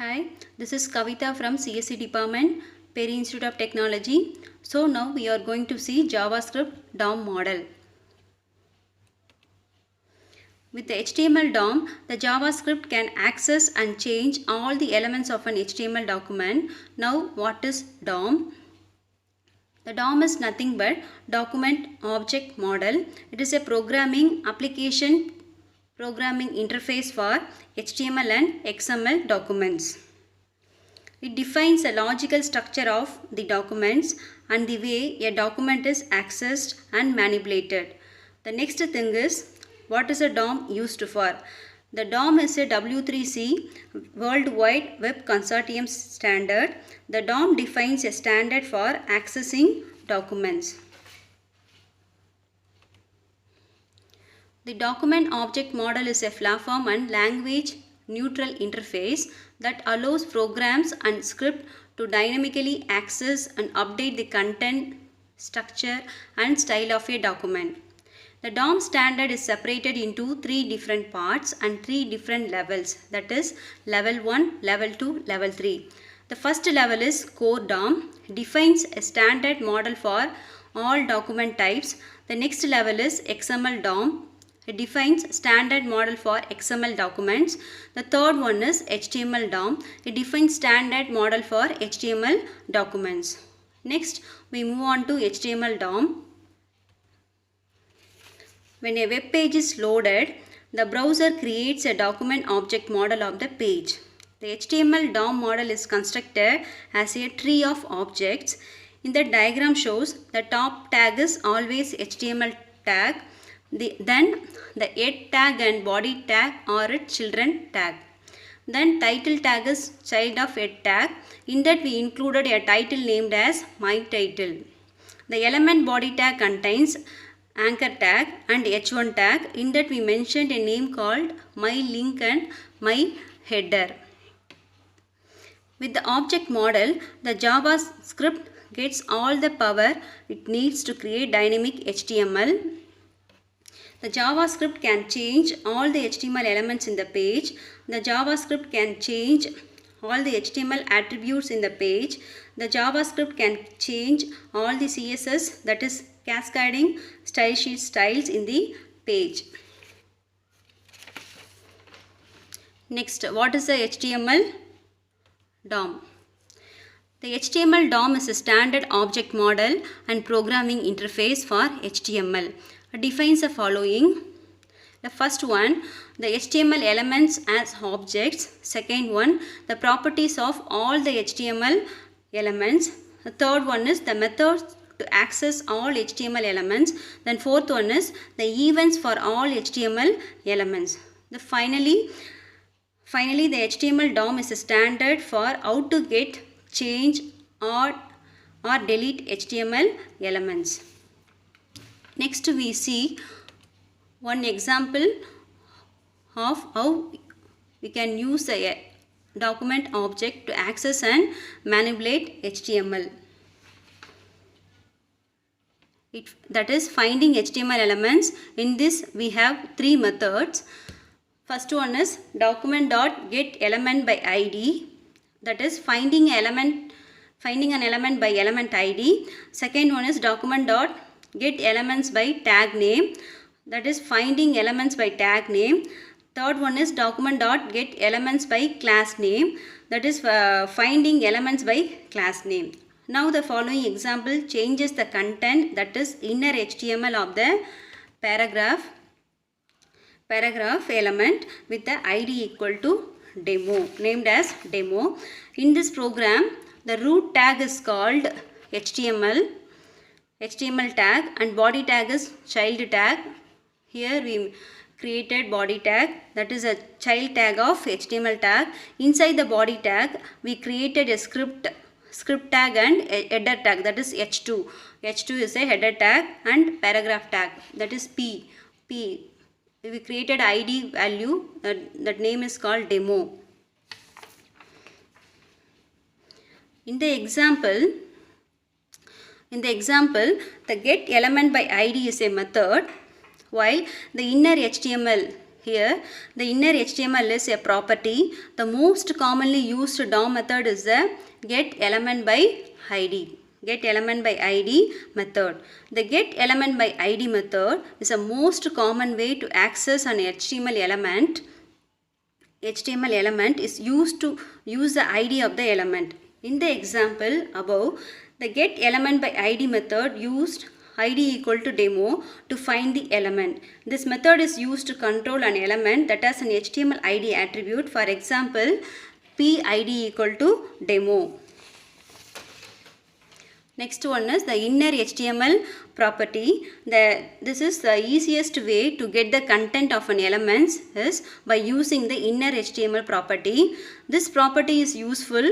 Hi, this is Kavita from CSE Department, Peri Institute of Technology. So now we are going to see JavaScript DOM model. With the HTML DOM, the JavaScript can access and change all the elements of an HTML document. Now what is DOM? The DOM is nothing but Document Object Model. It is a programming interface for HTML and XML documents. It defines a logical structure of the documents and the way a document is accessed and manipulated. The next thing is, what is a DOM used for? The DOM is a W3C World Wide Web Consortium standard. The DOM defines a standard for accessing documents. The document object model is a platform and language neutral interface that allows programs and script to dynamically access and update the content, structure and style of a document. The DOM standard is separated into three different parts and three different levels, that is level 1, level 2, level 3. The first level is core DOM, defines a standard model for all document types. The next level is XML DOM. It defines standard model for XML documents. The third one is HTML DOM. It defines standard model for HTML documents. Next, we move on to HTML DOM. When a web page is loaded, the browser creates a document object model of the page. The HTML DOM model is constructed as a tree of objects. In the diagram shows the top tag is always HTML tag. Then the head tag and body tag are its children tag. Then title tag is child of head tag. In that we included a title named as my title. The element body tag contains anchor tag and h1 tag. In that we mentioned a name called my link and my header. With the object model, the JavaScript gets all the power it needs to create dynamic HTML. The JavaScript can change all the HTML elements in the page. The JavaScript can change all the HTML attributes in the page. The JavaScript can change all the CSS, that is cascading style sheet styles in the page. Next, what is the HTML DOM? The HTML DOM is a standard object model and programming interface for HTML. It defines the following. The first one, the HTML elements as objects. Second one, the properties of all the HTML elements. The third one is the methods to access all HTML elements. Then fourth one is the events for all HTML elements. Finally, the HTML DOM is a standard for how to get, change or delete HTML elements. Next we see one example of how we can use a document object to access and manipulate HTML. That is finding HTML elements. In this we have three methods. First one is document.getElementById, that is finding an element by element ID. Second one is document.getElementsByTagName, that is finding elements by tag name. Third one is document.getElementsByClassName, that is finding elements by class name. Now the following example changes the content, that is inner HTML of the paragraph element with the ID equal to demo, named as demo. In this program, the root tag is called HTML tag and body tag is child tag. Here we created body tag, that is a child tag of HTML tag. Inside the body tag, we created a script tag and a header tag, that is h2. h2 is a header tag and paragraph tag, that is p. We created ID value, that name is called demo. In the example, the getElementById is a method, while the inner HTML Here, the inner HTML is a property. The most commonly used DOM method is the getElementById. GetElementById method. The getElementById method is the most common way to access an HTML element. HTML element is used to use the ID of the element. In the example above, the getElementById method used id equal to demo to find the element. This method is used to control an element that has an HTML ID attribute. For example, PID equal to demo. Next one is the inner HTML property. This is the easiest way to get the content of an element is by using the inner HTML property. This property is useful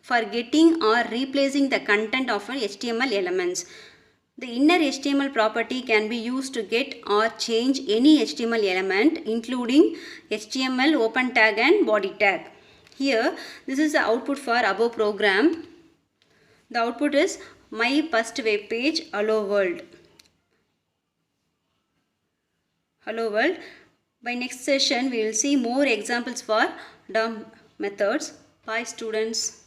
for getting or replacing the content of an HTML elements. The inner HTML property can be used to get or change any HTML element including HTML open tag and body tag. Here, this is the output for above program. The output is my first web page, hello world. Hello world. By next session, we will see more examples for DOM methods. Bye students.